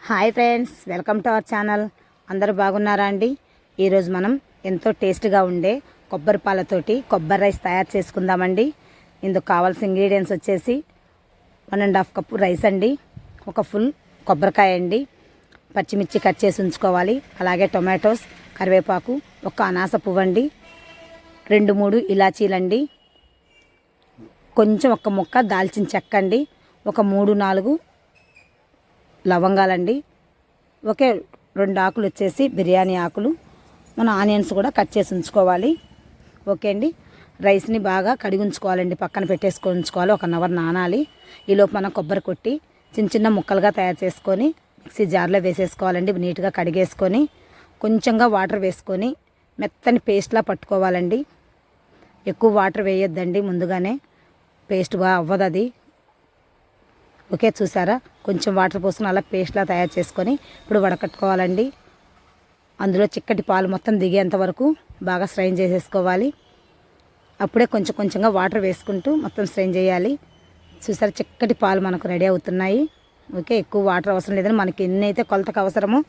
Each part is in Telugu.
Hi friends, welcome to our channel. అందరూ బాగున్నారా అండి? ఈరోజు మనం ఎంతో టేస్ట్గా ఉండే కొబ్బరి పాలతోటి కొబ్బరి రైస్ తయారు చేసుకుందామండి. ఇందుకు కావాల్సిన ఇంగ్రీడియంట్స్ వచ్చేసి 1.5 కప్పు రైస్ అండి, ఒక ఫుల్ కొబ్బరికాయ అండి, పచ్చిమిర్చి కట్ చేసి ఉంచుకోవాలి, అలాగే టొమాటోస్, కరివేపాకు, ఒక అనాస పువ్వు అండి, 2-3 ఇలాచీలండి, కొంచెం ఒక ముక్క దాల్చిన చెక్క అండి, ఒక 3-4 లవంగాలండి, ఒకే 2 ఆకులు వచ్చేసి బిర్యానీ ఆకులు, మన ఆనియన్స్ కూడా కట్ చేసి ఉంచుకోవాలి. ఓకే అండి. రైస్ని బాగా కడిగి ఉంచుకోవాలండి, పక్కన పెట్టేసుకొని ఉంచుకోవాలి, 1 అవర్ నానాలి. ఈలోపు మనం కొబ్బరి కొట్టి చిన్న చిన్న ముక్కలుగా తయారు చేసుకొని మిక్సీ జార్లో వేసేసుకోవాలండి. నీట్గా కడిగేసుకొని కొంచెంగా వాటర్ వేసుకొని మెత్తని పేస్ట్లా పట్టుకోవాలండి. ఎక్కువ వాటర్ వేయొద్దండి, ముందుగానే పేస్ట్ బాగా అవ్వదు అది. ఓకే, చూసారా? కొంచెం వాటర్ పోసుకుని అలా పేస్ట్లా తయారు చేసుకొని ఇప్పుడు వడకట్టుకోవాలండి. అందులో చిక్కటి పాలు మొత్తం దిగేంత వరకు బాగా స్ట్రైన్ చేసేసుకోవాలి. అప్పుడే కొంచెం కొంచెంగా వాటర్ వేసుకుంటూ మొత్తం స్ట్రైన్ చేయాలి. చూసారా, చిక్కటి పాలు మనకు రెడీ అవుతున్నాయి. ఓకే, ఎక్కువ వాటర్ అవసరం లేదని మనకి ఎన్నైతే కొలతకు అవసరమో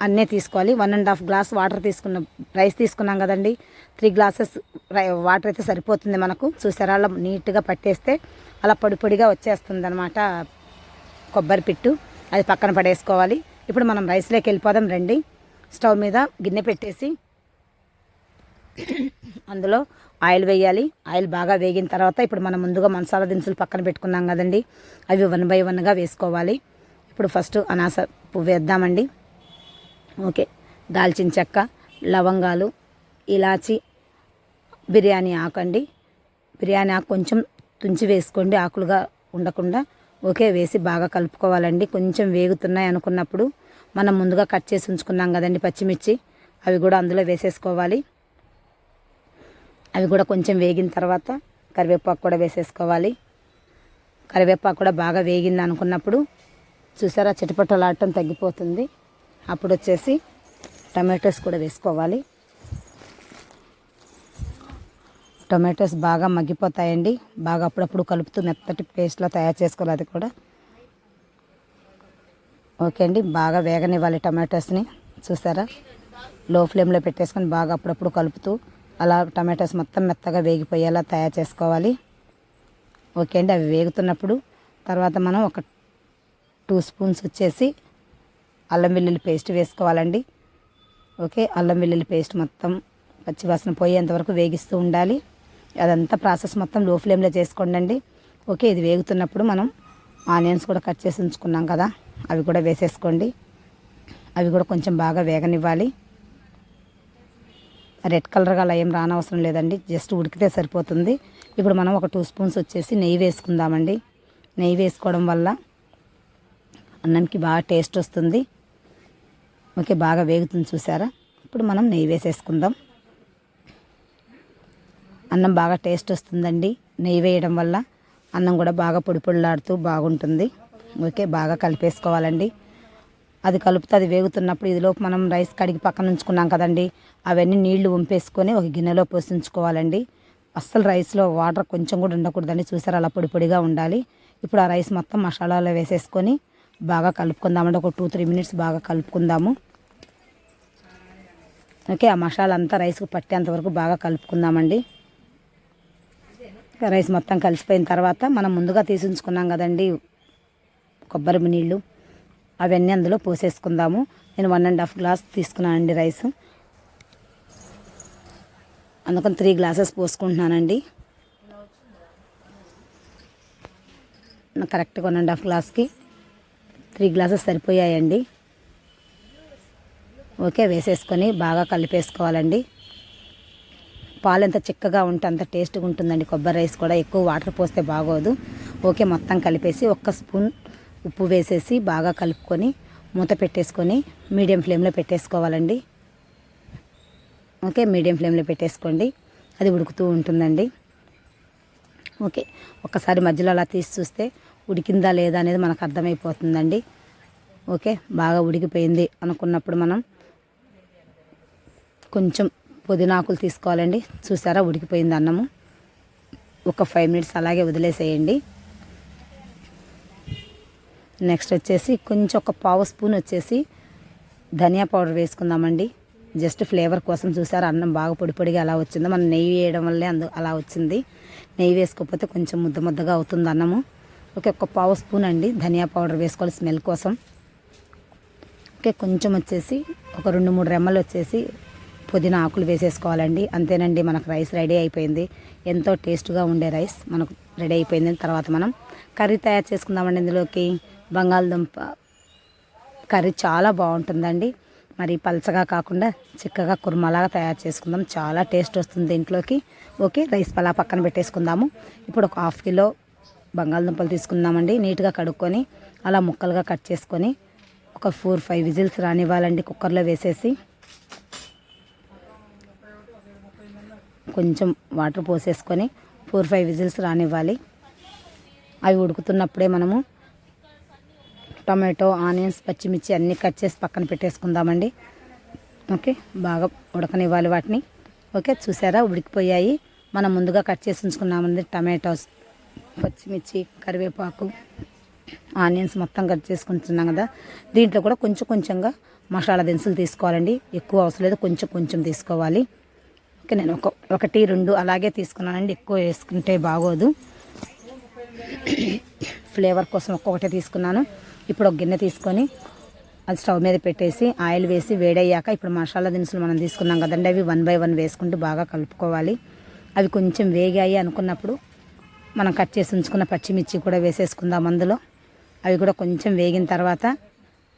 అన్నీ తీసుకోవాలి. 1.5 గ్లాస్ వాటర్ తీసుకున్నాం, రైస్ తీసుకున్నాం కదండి. 3 గ్లాసెస్ వాటర్ అయితే సరిపోతుంది మనకు. చూసారా, అలా నీట్గా పట్టేస్తే అలా పొడి పొడిగా వచ్చేస్తుంది అనమాట కొబ్బరి పిట్టు. అది పక్కన పడేసుకోవాలి. ఇప్పుడు మనం రైస్లోకి వెళ్ళిపోదాం రండి. స్టవ్ మీద గిన్నె పెట్టేసి అందులో ఆయిల్ వేయాలి. ఆయిల్ బాగా వేగిన తర్వాత ఇప్పుడు మనం ముందుగా మసాలా దినుసులు పక్కన పెట్టుకున్నాం కదండి, అవి 1 బై 1గా వేసుకోవాలి. ఇప్పుడు ఫస్ట్ అనాస పువ్వు వేద్దామండి. ఓకే, దాల్చిన చెక్క, లవంగాలు, ఇలాచి, బిర్యానీ ఆకు అండి. బిర్యానీ ఆకు కొంచెం తుంచి వేసుకోండి, ఆకులుగా ఉండకుండా. ఓకే, వేసి బాగా కలుపుకోవాలండి. కొంచెం వేగుతున్నాయి అనుకున్నప్పుడు మనం ముందుగా కట్ చేసి ఉంచుకున్నాం కదండి పచ్చిమిర్చి, అవి కూడా అందులో వేసేసుకోవాలి. అవి కూడా కొంచెం వేగిన తర్వాత కరివేపాకు కూడా వేసేసుకోవాలి. కరివేపాకు కూడా బాగా వేగింది అనుకున్నప్పుడు చూసారా, చిటపటలాడటం తగ్గిపోతుంది. అప్పుడు వచ్చేసి టమాటోస్ కూడా వేసుకోవాలి. టొమాటోస్ బాగా మగ్గిపోతాయండి. బాగా అప్పుడప్పుడు కలుపుతూ మెత్తటి పేస్ట్లా తయారు చేసుకోవాలి అది కూడా. ఓకే అండి, బాగా వేగనివ్వాలి టమాటోస్ని. చూసారా, లో ఫ్లేమ్లో పెట్టేసుకొని బాగా అప్పుడప్పుడు కలుపుతూ అలా టమాటోస్ మొత్తం మెత్తగా వేగిపోయేలా తయారు చేసుకోవాలి. ఓకే అండి, అవి వేగుతున్నప్పుడు తర్వాత మనం ఒక 2 స్పూన్స్ వచ్చేసి అల్లం వెల్లుల్లి పేస్ట్ వేసుకోవాలండి. ఓకే, అల్లం వెల్లుల్లి పేస్ట్ మొత్తం పచ్చివాసన పోయేంతవరకు వేగిస్తూ ఉండాలి. అదంతా ప్రాసెస్ మొత్తం లో ఫ్లేమ్లో చేసుకోండి. ఓకే, ఇది వేగుతున్నప్పుడు మనం ఆనియన్స్ కూడా కట్ చేసి ఉంచుకున్నాం కదా, అవి కూడా వేసేసుకోండి. అవి కూడా కొంచెం బాగా వేగనివ్వాలి. రెడ్ కలర్గా అలా ఏం రానవసరం లేదండి, జస్ట్ ఉడికితే సరిపోతుంది. ఇప్పుడు మనం ఒక 2 స్పూన్స్ వచ్చేసి నెయ్యి వేసుకుందామండి. నెయ్యి వేసుకోవడం వల్ల అన్నంకి బాగా టేస్ట్ వస్తుంది. ఓకే, బాగా వేగుతుంది చూసారా. ఇప్పుడు మనం నెయ్యి వేసేసుకుందాం. అన్నం బాగా టేస్ట్ వస్తుందండి నెయ్యి వేయడం వల్ల. అన్నం కూడా బాగా పొడి పొడిలాడుతూ బాగుంటుంది. ఓకే, బాగా కలిపేసుకోవాలండి. అది కలుపుతూ అది వేగుతున్నప్పుడు ఇదిలోపు మనం రైస్ కడిగి పక్కన ఉంచుకున్నాం కదండి, అవన్నీ నీళ్లు వంపేసుకొని ఒక గిన్నెలో పోసించుకోవాలండి. అస్సలు రైస్లో వాటర్ కొంచెం కూడా ఉండకూడదండి. చూసారా, అలా పొడి పొడిగా ఉండాలి. ఇప్పుడు ఆ రైస్ మొత్తం మసాలాలో వేసేసుకొని బాగా కలుపుకుందామండి. ఒక 2-3 మినిట్స్ బాగా కలుపుకుందాము. ఓకే, ఆ మసాలా అంతా రైస్కు పట్టేంతవరకు బాగా కలుపుకుందామండి. రైస్ మొత్తం కలిసిపోయిన తర్వాత మనం ముందుగా తీసించుకున్నాం కదండి కొబ్బరి నీళ్ళు, అవన్నీ అందులో పోసేసుకుందాము. నేను 1.5 గ్లాస్ తీసుకున్నానండి రైస్, అందుకని 3 గ్లాసెస్ పోసుకుంటున్నానండి. కరెక్ట్గా 1.5 గ్లాస్కి 3 గ్లాసెస్ సరిపోయాయండి. ఓకే, వేసేసుకొని బాగా కలిపేసుకోవాలండి. పాలు ఎంత చిక్కగా ఉంటే అంత టేస్ట్గా ఉంటుందండి కొబ్బరి రైస్ కూడా. ఎక్కువ వాటర్ పోస్తే బాగోదు. ఓకే, మొత్తం కలిపేసి 1 స్పూన్ ఉప్పు వేసేసి బాగా కలుపుకొని మూత పెట్టేసుకొని మీడియం ఫ్లేమ్లో పెట్టేసుకోవాలండి. ఓకే, మీడియం ఫ్లేమ్లో పెట్టేసుకోండి, అది ఉడుకుతూ ఉంటుందండి. ఓకే, ఒక్కసారి మధ్యలో అలా తీసి చూస్తే ఉడికిందా లేదా అనేది మనకు అర్థమైపోతుందండి. ఓకే, బాగా ఉడికిపోయింది అనుకున్నప్పుడు మనం కొంచెం పుదీనాకులు తీసుకోవాలండి. చూసారా, ఉడికిపోయింది అన్నము. ఒక 5 మినిట్స్ అలాగే వదిలేసేయండి. నెక్స్ట్ వచ్చేసి కొంచెం ఒక పావు స్పూన్ వచ్చేసి ధనియా పౌడర్ వేసుకుందామండి. జస్ట్ ఫ్లేవర్ కోసం. చూసారు అన్నం బాగా పొడి పొడిగా అలా వచ్చింది, మనం నెయ్యి వేయడం వల్లే అలా వచ్చింది. నెయ్యి వేసుకోకపోతే కొంచెం ముద్ద ముద్దగా అవుతుంది అన్నము. ఓకే, ఒక పావు స్పూన్ అండి ధనియా పౌడర్ వేసుకోవాలి స్మెల్ కోసం. ఓకే, కొంచెం వచ్చేసి ఒక 2-3 రెమ్మలు వచ్చేసి పుదీనా ఆకులు వేసేసుకోవాలండి. అంతేనండి, మనకు రైస్ రెడీ అయిపోయింది. ఎంతో టేస్ట్గా ఉండే రైస్ మనకు రెడీ అయిపోయింది. తర్వాత మనం కర్రీ తయారు చేసుకుందామండి. ఇందులోకి బంగాళదుంప కర్రీ చాలా బాగుంటుందండి. మరి పలచగా కాకుండా చిక్కగా కుర్మలాగా తయారు చేసుకుందాం. చాలా టేస్ట్ వస్తుంది దీంట్లోకి. ఓకే, రైస్ అలా పక్కన పెట్టేసుకుందాము. ఇప్పుడు ఒక 1/2 కిలో బంగాళదుంపలు తీసుకుందామండి. నీట్గా కడుక్కొని అలా ముక్కలుగా కట్ చేసుకొని ఒక 4-5 విజిల్స్ రానివ్వాలండి కుక్కర్లో వేసేసి. కొంచెం వాటర్ పోసేసుకొని 4-5 విజిల్స్ రానివ్వాలి. అవి ఉడుకుతున్నప్పుడే మనము టమాటో, ఆనియన్స్, పచ్చిమిర్చి అన్నీ కట్ చేసి పక్కన పెట్టేసుకుందామండి. ఓకే, బాగా ఉడకనివ్వాలి వాటిని. ఓకే, చూసారా ఉడికిపోయాయి. మనం ముందుగా కట్ చేసి ఉంచుకున్నామండి టమాటోస్, పచ్చిమిర్చి, కరివేపాకు, ఆనియన్స్ మొత్తం కట్ చేసుకుంటున్నాం కదా. దీంట్లో కూడా కొంచెం కొంచెంగా మసాలా దినుసులు తీసుకోవాలండి. ఎక్కువ అవసరం లేదు, కొంచెం కొంచెం తీసుకోవాలి. ఓకే, నేను 1-2 అలాగే తీసుకున్నానండి. ఎక్కువ వేసుకుంటే బాగోదు. ఫ్లేవర్ కోసం ఒక్కొక్కటే తీసుకున్నాను. ఇప్పుడు ఒక గిన్నె తీసుకొని అది స్టవ్ మీద పెట్టేసి ఆయిల్ వేసి వేడయ్యాక ఇప్పుడు మసాలా దినుసులు మనం తీసుకున్నాం కదండి, అవి 1 by 1 వేసుకుంటూ బాగా కలుపుకోవాలి. అవి కొంచెం వేగాయి అనుకున్నప్పుడు మనం కట్ చేసి ఉంచుకున్న పచ్చిమిర్చి కూడా వేసేసుకుందాం అందులో. అవి కూడా కొంచెం వేగిన తర్వాత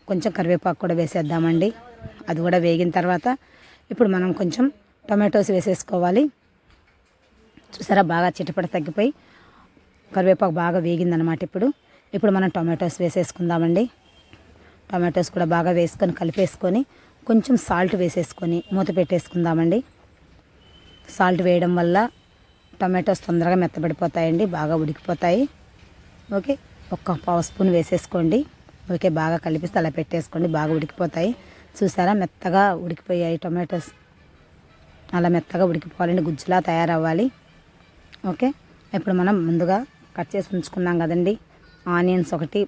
కొంచెం కరివేపాకు కూడా వేసేద్దామండి. అది కూడా వేగిన తర్వాత ఇప్పుడు మనం కొంచెం టమాటోస్ వేసేసుకోవాలి. చూసారా బాగా చిటపట తగ్గిపోయి కరివేపాకు బాగా వేగిందనమాట. ఇప్పుడు మనం టమాటోస్ వేసేసుకుందామండి. టమాటోస్ కూడా బాగా వేసుకొని కలిపేసుకొని కొంచెం సాల్ట్ వేసేసుకొని మూత పెట్టేసుకుందామండి. సాల్ట్ వేయడం వల్ల టమాటోస్ తొందరగా మెత్తబడిపోతాయండి, బాగా ఉడికిపోతాయి. ఓకే, ఒక పావు స్పూన్ వేసేసుకోండి. ఓకే, బాగా కలిపిస్తే అలా పెట్టేసుకోండి, బాగా ఉడికిపోతాయి. చూసారా మెత్తగా ఉడికిపోయాయి టమాటోస్. అలా మెత్తగా ఉడికిపోవాలండి, గుజ్జులా తయారవ్వాలి. ఓకే, ఇప్పుడు మనం ముందుగా కట్ చేసి ఉంచుకున్నాం కదండి ఆనియన్స్, ఒకటి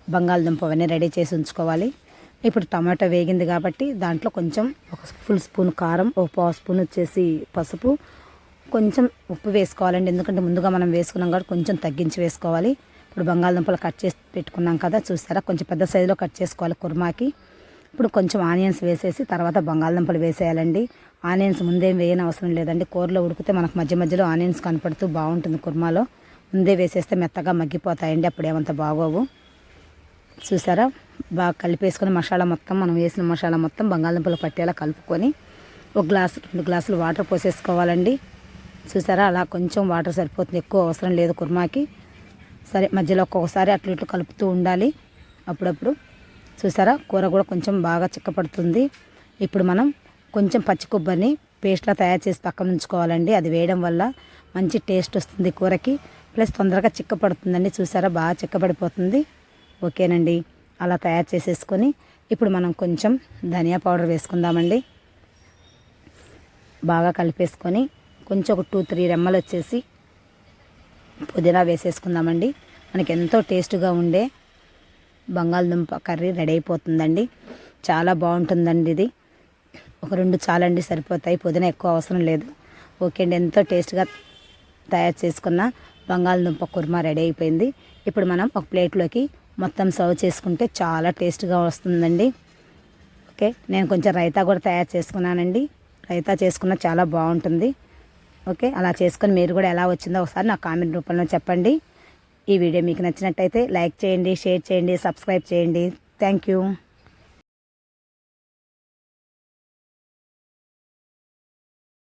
బంగాళదుంప, అవన్నీ రెడీ చేసి ఉంచుకోవాలి. ఇప్పుడు టమాటో వేగింది కాబట్టి దాంట్లో కొంచెం ఒక ఫుల్ స్పూన్ కారం, ఒక పావు స్పూన్ వచ్చేసి పసుపు, కొంచెం ఉప్పు వేసుకోవాలండి. ఎందుకంటే ముందుగా మనం వేసుకున్నాం కాబట్టి కొంచెం తగ్గించి వేసుకోవాలి. ఇప్పుడు బంగాళదుంపలు కట్ చేసి పెట్టుకున్నాం కదా, చూసారా కొంచెం పెద్ద సైజులో కట్ చేసుకోవాలి కుర్మాకి. ఇప్పుడు కొంచెం ఆనియన్స్ వేసేసి తర్వాత బంగాళదుంపలు వేసేయాలండి. ఆనియన్స్ ముందేం వేయని అవసరం లేదండి. కూరలో ఉడికితే మనకు మధ్య మధ్యలో ఆనియన్స్ కనపడుతూ బాగుంటుంది కుర్మాలో. ముందే వేసేస్తే మెత్తగా మగ్గిపోతాయండి, అప్పుడు ఏమంత బాగోవు. చూసారా బాగా కలిపేసుకొని మసాలా మొత్తం, మనం వేసిన మసాలా మొత్తం బంగాళదుంపలు పట్టేలా కలుపుకొని 1-2 గ్లాసులు వాటర్ పోసేసుకోవాలండి. చూసారా అలా కొంచెం వాటర్ సరిపోతుంది, ఎక్కువ అవసరం లేదు కుర్మాకి. సరే, మధ్యలో ఒక్కొక్కసారి అట్లు ఇట్లు కలుపుతూ ఉండాలి అప్పుడప్పుడు. చూసారా కూర కూడా కొంచెం బాగా చిక్కపడుతుంది. ఇప్పుడు మనం కొంచెం పచ్చి కొబ్బరిని పేస్ట్లా తయారు చేసి పక్కన ఉంచుకోవాలండి. అది వేయడం వల్ల మంచి టేస్ట్ వస్తుంది కూరకి, ప్లస్ తొందరగా చిక్కపడుతుందండి. చూసారా బాగా చిక్కబడిపోతుంది. ఓకేనండి, అలా తయారు చేసేసుకొని ఇప్పుడు మనం కొంచెం ధనియా పౌడర్ వేసుకుందామండి. బాగా కలిపేసుకొని కొంచెం ఒక 2-3 రెమ్మలు వచ్చేసి పుదీనా వేసేసుకుందామండి. మనకి ఎంతో టేస్ట్గా ఉండే బంగాళదుంప కర్రీ రెడీ అయిపోతుందండి. చాలా బాగుంటుందండి ఇది. ఒక 2 చాలండి, సరిపోతాయి. పుదీనా ఎక్కువ అవసరం లేదు. ఓకే అండి, ఎంతో టేస్ట్గా తయారు చేసుకున్న బంగాళదుంప కుర్మా రెడీ అయిపోయింది. ఇప్పుడు మనం ఒక ప్లేట్లోకి మొత్తం సర్వ్ చేసుకుంటే చాలా టేస్ట్గా వస్తుందండి. ఓకే, నేను కొంచెం రైతా కూడా తయారు చేసుకున్నానండి. రైతా చేసుకున్న చాలా బాగుంటుంది. ఓకే, అలా చేసుకొని మీరు కూడా ఎలా వచ్చిందో ఒకసారి నాకు కామెంట్ రూపంలో చెప్పండి. ఈ వీడియో మీకు నచ్చినట్టయితే లైక్ చేయండి, షేర్ చేయండి, సబ్స్క్రైబ్ చేయండి. Thank you.